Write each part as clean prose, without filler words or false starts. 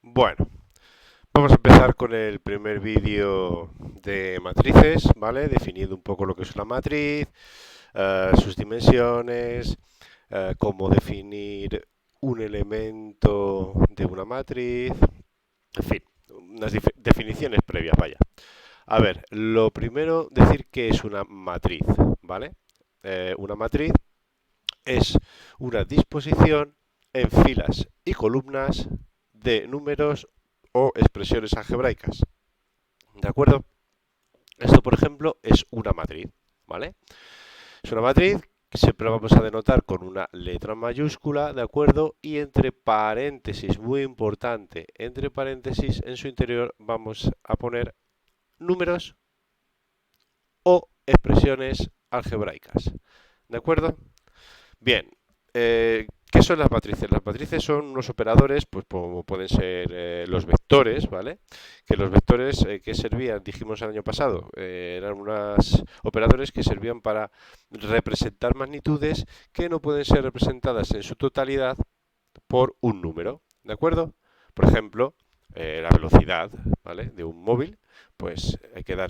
Bueno, vamos a empezar con el primer vídeo de matrices, ¿vale? Definiendo un poco lo que es una matriz, sus dimensiones, cómo definir un elemento de una matriz, en fin, unas definiciones previas, vaya. A ver, lo primero, decir que es una matriz, ¿vale? Una matriz es una disposición en filas y columnas de números o expresiones algebraicas. ¿De acuerdo? Esto, por ejemplo, es una matriz, ¿vale? Es una matriz que siempre vamos a denotar con una letra mayúscula, ¿de acuerdo? Y entre paréntesis, muy importante, entre paréntesis en su interior vamos a poner números o expresiones algebraicas. ¿De acuerdo? Bien, ¿qué son las matrices? Las matrices son unos operadores, pues como pueden ser los vectores, ¿vale? Que los vectores que servían, dijimos el año pasado, eran unos operadores que servían para representar magnitudes que no pueden ser representadas en su totalidad por un número, ¿de acuerdo? Por ejemplo, la velocidad, ¿vale? De un móvil, pues hay que dar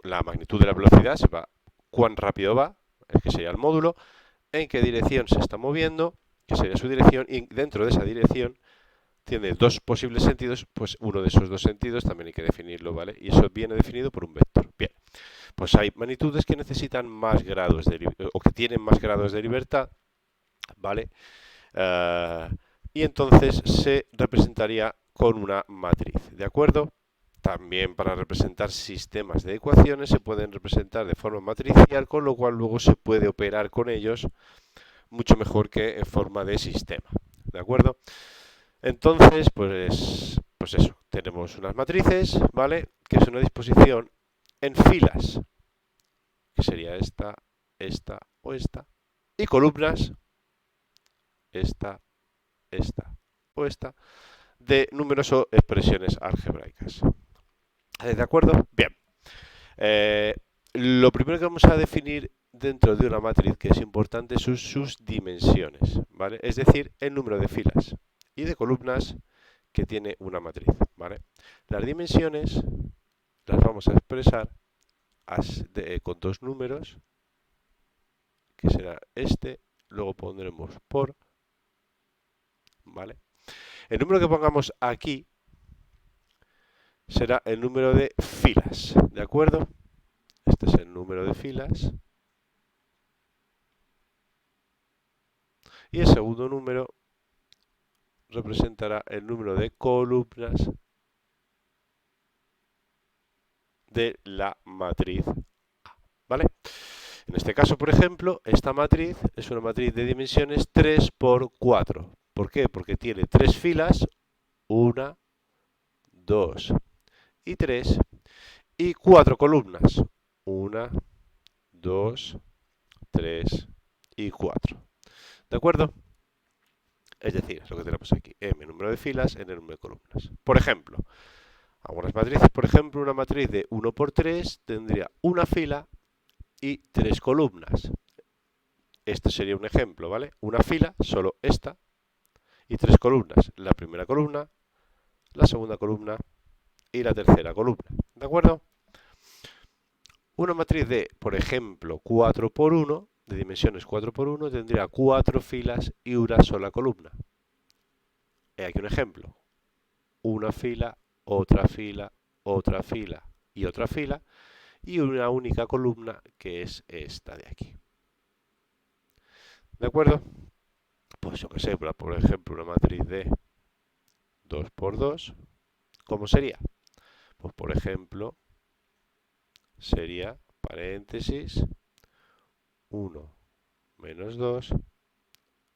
la magnitud de la velocidad, se va cuán rápido va, que sería el módulo, en qué dirección se está moviendo, que sería su dirección, y dentro de esa dirección tiene dos posibles sentidos, pues uno de esos dos sentidos también hay que definirlo, ¿vale? Y eso viene definido por un vector. Bien, pues hay magnitudes que necesitan más grados o que tienen más grados de libertad, ¿vale? Uh, y entonces se representaría con una matriz, ¿de acuerdo? También para representar sistemas de ecuaciones se pueden representar de forma matricial, con lo cual luego se puede operar con ellos mucho mejor que en forma de sistema. ¿De acuerdo? Entonces, pues eso, tenemos unas matrices, ¿vale? Que es una disposición en filas, que sería esta, esta o esta, y columnas, esta, esta o esta, de números o expresiones algebraicas. ¿De acuerdo? Bien. Eh, lo primero que vamos a definir dentro de una matriz que es importante son sus dimensiones, ¿vale? Es decir, el número de filas y de columnas que tiene una matriz, ¿vale? Las dimensiones las vamos a expresar con dos números, que será este, luego pondremos por, ¿vale? El número que pongamos aquí será el número de filas, ¿de acuerdo? Este es el número de filas. Y el segundo número representará el número de columnas de la matriz A, ¿vale? En este caso, por ejemplo, esta matriz es una matriz de dimensiones 3 por 4. ¿Por qué? Porque tiene tres filas, 1, 2 y 3, y cuatro columnas, 1, 2, 3 y 4. ¿De acuerdo? Es decir, es lo que tenemos aquí, m número de filas en el número de columnas. Por ejemplo, algunas matrices, por ejemplo, una matriz de 1 por 3 tendría una fila y tres columnas. Este sería un ejemplo, ¿vale? Una fila, solo esta, y tres columnas. La primera columna, la segunda columna y la tercera columna. ¿De acuerdo? Una matriz de, por ejemplo, 4 por 1, de dimensiones 4 por 1, tendría cuatro filas y una sola columna. He aquí un ejemplo. Una fila, otra fila, otra fila y otra fila, y una única columna que es esta de aquí. ¿De acuerdo? Pues yo que sé, por ejemplo, una matriz de 2 por 2, ¿cómo sería? Pues por ejemplo, sería paréntesis 1 menos 2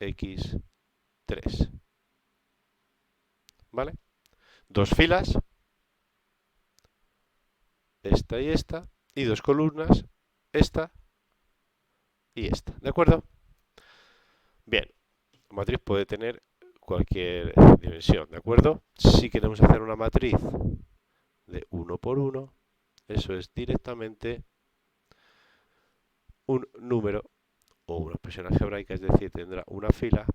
x 3. ¿Vale? Dos filas, esta y dos columnas, esta y esta. ¿De acuerdo? Bien, la matriz puede tener cualquier dimensión, ¿de acuerdo? Si queremos hacer una matriz de 1 por 1, eso es directamente un número o una expresión algebraica, es decir, tendrá una fila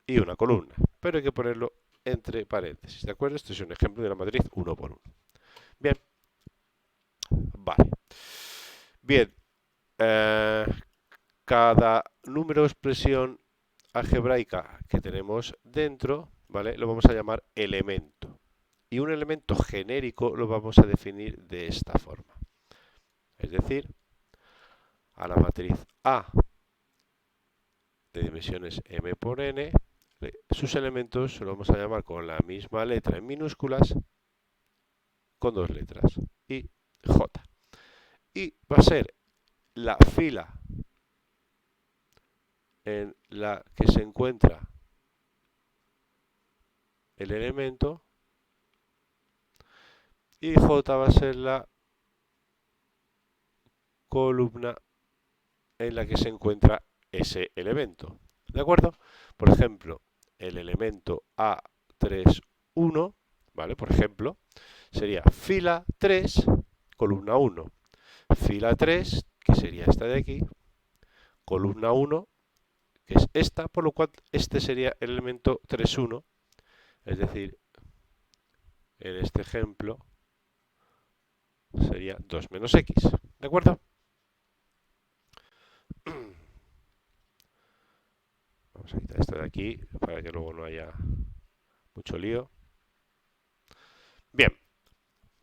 y una columna, pero hay que ponerlo entre paréntesis, ¿de acuerdo? Esto es un ejemplo de la matriz 1 por 1. Bien, vale. Bien, eh, cada número o expresión algebraica que tenemos dentro, ¿vale? Lo vamos a llamar elemento. Y un elemento genérico lo vamos a definir de esta forma. Es decir, a la matriz A de dimensiones m por n, sus elementos lo vamos a llamar con la misma letra en minúsculas, con dos letras, y j. Y va a ser la fila en la que se encuentra el elemento, y j va a ser la columna en la que se encuentra ese elemento. ¿De acuerdo? Por ejemplo, el elemento A31, ¿vale? Por ejemplo, sería fila 3, columna 1. Fila 3, que sería esta de aquí, columna 1, que es esta, por lo cual este sería el elemento 31, es decir, en este ejemplo sería 2 menos x. ¿De acuerdo? Vamos a quitar esto de aquí para que luego no haya mucho lío. Bien,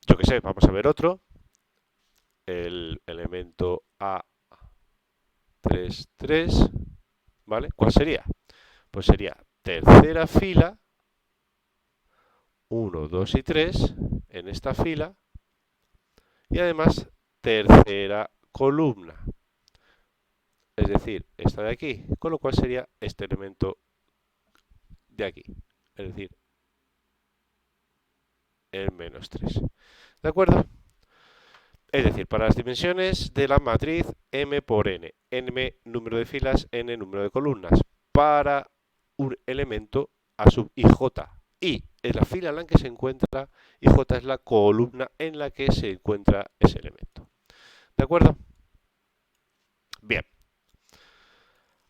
yo que sé, vamos a ver otro. El elemento A33, ¿vale? ¿Cuál sería? Pues sería tercera fila, 1, 2 y 3 en esta fila, y además tercera columna, es decir, esta de aquí, con lo cual sería este elemento de aquí, es decir, el menos 3. ¿De acuerdo? Es decir, para las dimensiones de la matriz m por n, n número de filas, n número de columnas, para un elemento a sub ij, i es la fila en la que se encuentra y j es la columna en la que se encuentra ese elemento. ¿De acuerdo? Bien.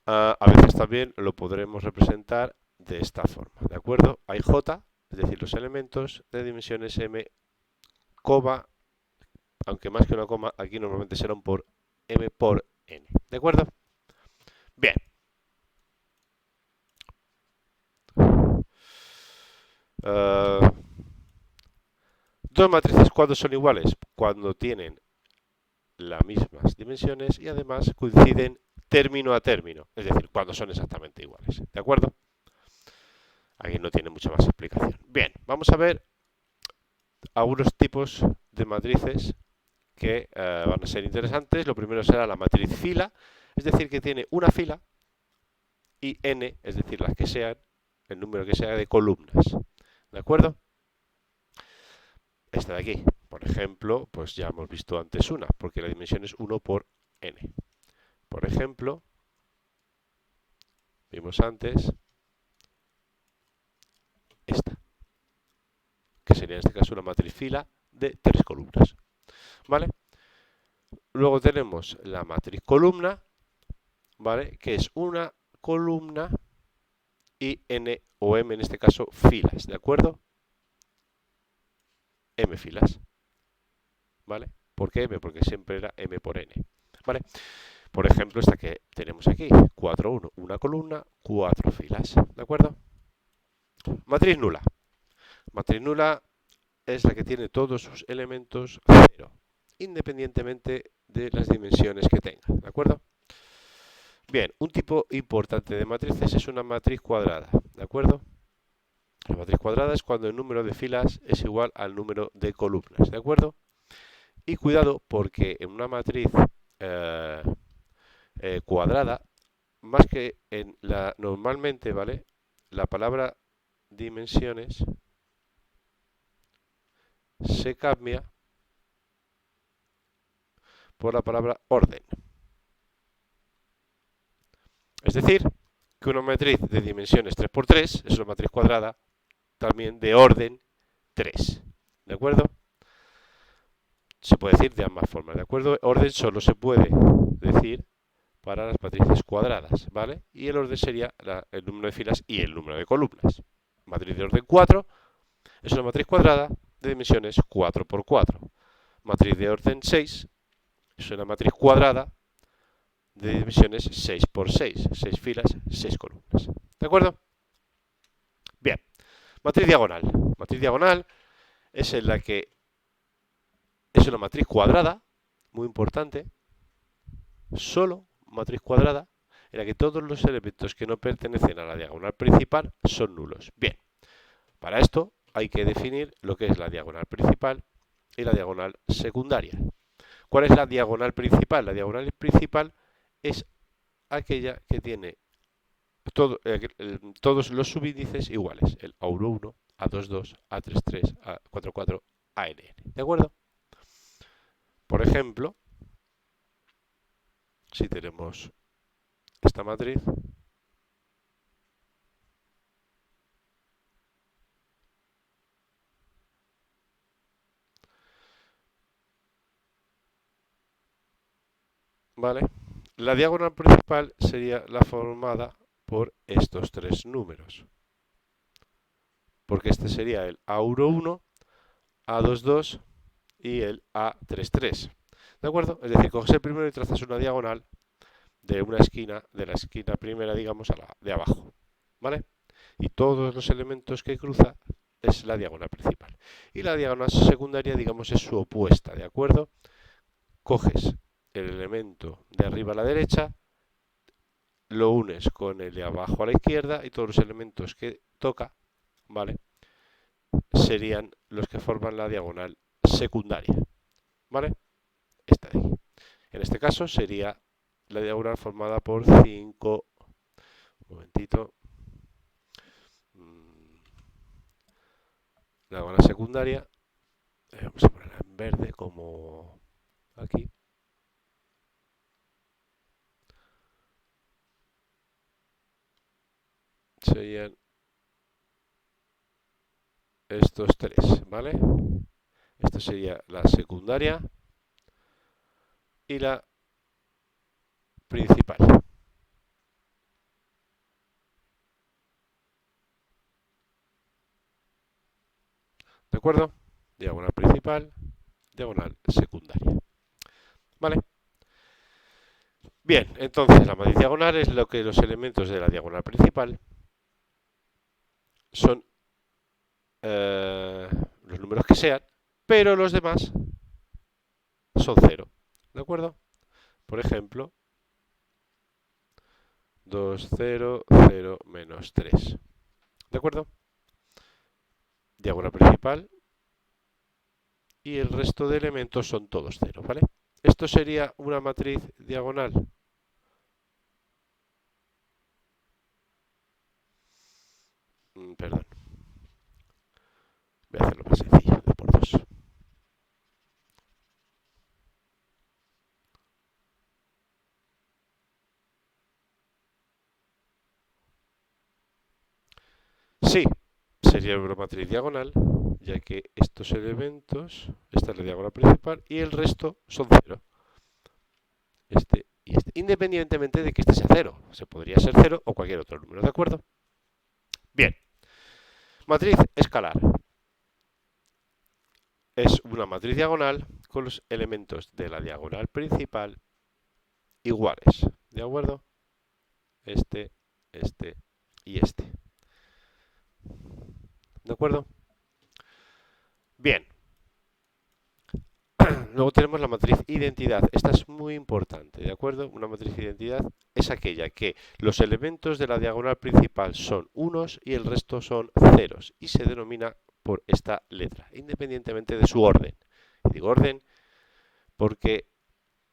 A veces también lo podremos representar de esta forma. ¿De acuerdo? Hay j, es decir, los elementos de dimensiones m, coma, aunque más que una coma, aquí normalmente serán por m por n. ¿De acuerdo? Bien. Dos matrices, ¿cuándo son iguales? Cuando tienen las mismas dimensiones y además coinciden término a término, es decir, cuando son exactamente iguales. ¿De acuerdo? Aquí no tiene mucha más explicación. Bien, vamos a ver algunos tipos de matrices que van a ser interesantes. Lo primero será la matriz fila, es decir, que tiene una fila y n, es decir, las que sean, el número que sea de columnas. ¿De acuerdo? Esta de aquí, por ejemplo, pues ya hemos visto antes una, porque la dimensión es 1 por n. Por ejemplo, vimos antes esta, que sería en este caso una matriz fila de 3 columnas. ¿Vale? Luego tenemos la matriz columna, ¿vale? Que es una columna y n o m en este caso filas, ¿de acuerdo? M filas, ¿vale? ¿Por qué m? Porque siempre era m por n, ¿vale? Por ejemplo, esta que tenemos aquí, 4, 1, una columna, 4 filas, ¿de acuerdo? Matriz nula. Matriz nula es la que tiene todos sus elementos 0, independientemente de las dimensiones que tenga, ¿de acuerdo? Bien, un tipo importante de matrices es una matriz cuadrada, ¿de acuerdo? La matriz cuadrada es cuando el número de filas es igual al número de columnas, ¿de acuerdo? Y cuidado porque en una matriz cuadrada, más que en la normalmente, ¿vale? La palabra dimensiones se cambia por la palabra orden. Es decir, que una matriz de dimensiones 3 por 3 es una matriz cuadrada también de orden 3. ¿De acuerdo? Se puede decir de ambas formas. ¿De acuerdo? Orden solo se puede decir para las matrices cuadradas, ¿vale? Y el orden sería el número de filas y el número de columnas. Matriz de orden 4 es una matriz cuadrada de dimensiones 4 por 4. Matriz de orden 6 es una matriz cuadrada de dimensiones 6 por 6. 6 filas, 6 columnas. ¿De acuerdo? Bien. Matriz diagonal. Matriz diagonal es en la que es una matriz cuadrada, muy importante, solo matriz cuadrada, en la que todos los elementos que no pertenecen a la diagonal principal son nulos. Bien, para esto hay que definir lo que es la diagonal principal y la diagonal secundaria. ¿Cuál es la diagonal principal? La diagonal principal es aquella que tiene todos los subíndices iguales, el A11, A22, A33, A44, ANN. ¿De acuerdo? Por ejemplo, si tenemos esta matriz, ¿vale? La diagonal principal sería la formada por estos tres números, porque este sería el A11, A22 y el A33. ¿De acuerdo? Es decir, coges el primero y trazas una diagonal de una esquina, de la esquina primera, digamos, a la de abajo, ¿vale? Y todos los elementos que cruza es la diagonal principal. Y la diagonal secundaria, digamos, es su opuesta, ¿de acuerdo? Coges el elemento de arriba a la derecha, lo unes con el de abajo a la izquierda y todos los elementos que toca, ¿vale? Serían los que forman la diagonal secundaria, ¿vale? Esta de aquí. En este caso sería la diagonal formada por 5. Un momentito. La diagonal secundaria. Vamos a ponerla en verde como aquí. Serían estos tres, ¿vale? Esto sería la secundaria y la principal. ¿De acuerdo? Diagonal principal, diagonal secundaria. ¿Vale? Bien, entonces la matriz diagonal es lo que los elementos de la diagonal principal son los números que sean, pero los demás son 0. ¿De acuerdo? Por ejemplo, 2, 0, 0, menos 3. ¿De acuerdo? Diagonal principal y el resto de elementos son todos 0, ¿vale? Esto sería una matriz diagonal. Perdón. Voy a hacerlo más sencillo, 2 por 2. Sí, sería una matriz diagonal, ya que estos elementos, esta es la diagonal principal y el resto son 0. Este y este, independientemente de que este sea 0. Se podría ser 0 o cualquier otro número, ¿de acuerdo? Bien. Matriz escalar. Es una matriz diagonal con los elementos de la diagonal principal iguales, ¿de acuerdo? Este, este y este. ¿De acuerdo? Bien. Luego tenemos la matriz identidad. Esta es muy importante, ¿de acuerdo? Una matriz identidad es aquella que los elementos de la diagonal principal son unos y el resto son ceros y se denomina por esta letra, independientemente de su orden. Y digo orden porque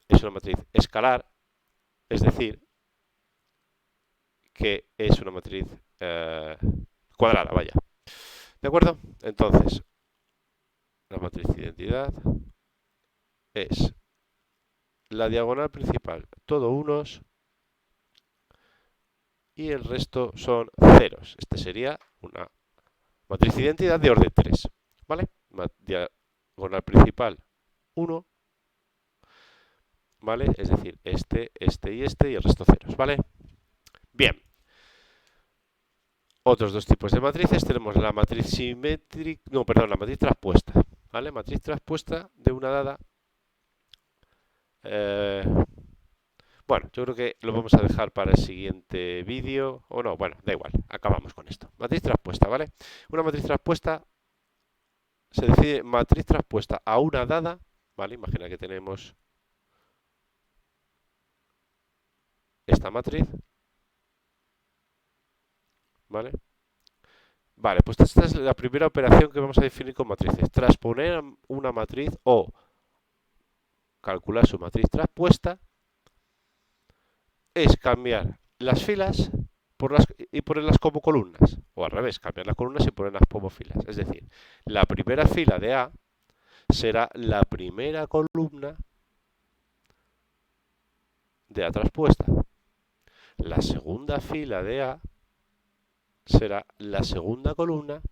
es una matriz escalar, es decir, que es una matriz cuadrada, vaya. ¿De acuerdo? Entonces, la matriz identidad es la diagonal principal, todo unos y el resto son ceros. Este sería una matriz de identidad de orden 3, ¿vale? Diagonal principal 1 ¿vale? Es decir, este y el resto ceros, ¿vale? Bien. Otros dos tipos de matrices. Tenemos la matriz simétrica, no, perdón, la matriz traspuesta, ¿vale? Matriz traspuesta de una dada. Eh, bueno, yo creo que lo vamos a dejar para el siguiente vídeo, o no, bueno, da igual, acabamos con esto. Matriz traspuesta, ¿vale? Una matriz traspuesta se decide matriz traspuesta a una dada, ¿vale? Imagina que tenemos esta matriz, ¿vale? Vale, pues esta es la primera operación que vamos a definir con matrices. Transponer una matriz o calcular su matriz traspuesta es cambiar las filas y ponerlas como columnas. O al revés, cambiar las columnas y ponerlas como filas. Es decir, la primera fila de A será la primera columna de A traspuesta. La segunda fila de A será la segunda columna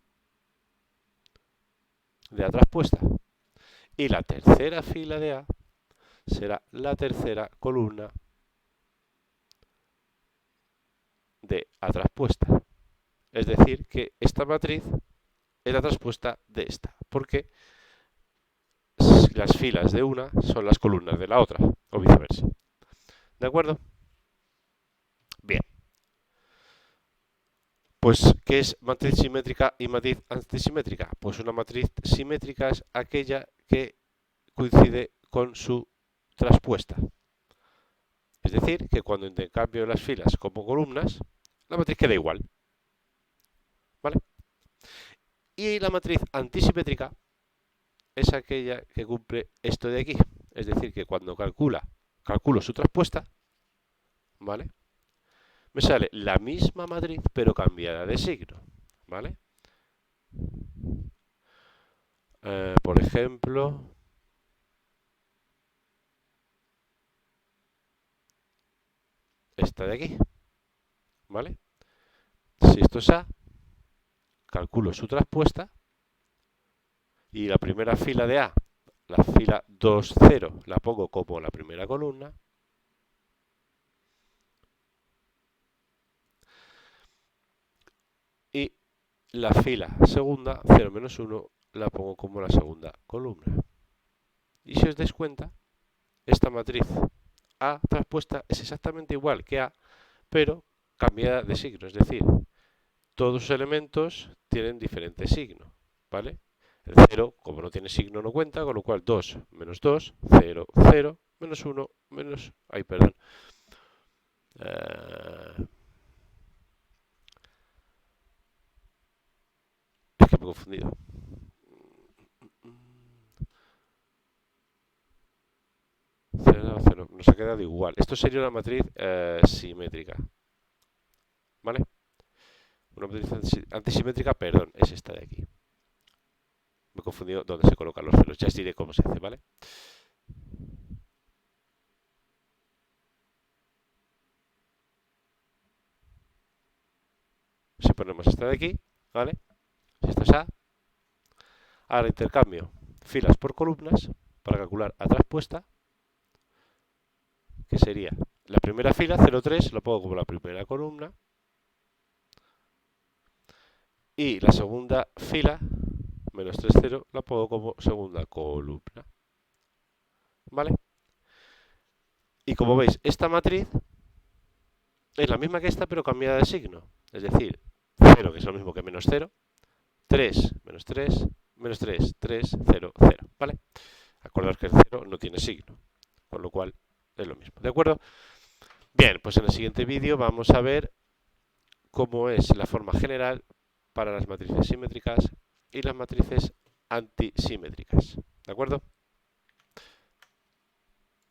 de A traspuesta. Y la tercera fila de A será la tercera columna de A traspuesta. Es decir, que esta matriz es la traspuesta de esta, porque las filas de una son las columnas de la otra, o viceversa. ¿De acuerdo? Bien. Pues, ¿qué es matriz simétrica y matriz antisimétrica? Pues una matriz simétrica es aquella que coincide con su traspuesta. Es decir, que cuando intercambio las filas como columnas, la matriz queda igual. ¿Vale? Y la matriz antisimétrica es aquella que cumple esto de aquí. Es decir, que cuando calculo su traspuesta, ¿vale? Me sale la misma matriz, pero cambiada de signo, ¿vale? Por ejemplo, esta de aquí, ¿vale? Si esto es A, calculo su traspuesta y la primera fila de A, la fila 2, 0, la pongo como la primera columna. Y la fila segunda, 0 menos 1, la pongo como la segunda columna. Y si os dais cuenta, esta matriz A traspuesta es exactamente igual que A, pero cambiada de signo. Es decir, todos los elementos tienen diferente signo, ¿vale? El 0, como no tiene signo, no cuenta, con lo cual 2 menos 2, 0, 0, menos 1, menos... Ay, perdón. Es que me he confundido. 0, 0, nos ha quedado igual. Esto sería una matriz simétrica, ¿vale? Una matriz antisimétrica, perdón, es esta de aquí. Me he confundido dónde se colocan los ceros. Ya os diré cómo se hace, ¿vale? Si ponemos esta de aquí, ¿vale? Si esto es A, ahora intercambio filas por columnas para calcular A traspuesta, que sería la primera fila, 0,3, lo pongo como la primera columna, y la segunda fila, menos 3, 0, la pongo como segunda columna. ¿Vale? Y como veis, esta matriz es la misma que esta, pero cambiada de signo. Es decir, 0, que es lo mismo que menos 0, 3, menos 3, menos 3, 3, 0, 0. ¿Vale? Acordaos que el 0 no tiene signo, con lo cual es lo mismo. ¿De acuerdo? Bien, pues en el siguiente vídeo vamos a ver cómo es la forma general para las matrices simétricas y las matrices antisimétricas. ¿De acuerdo?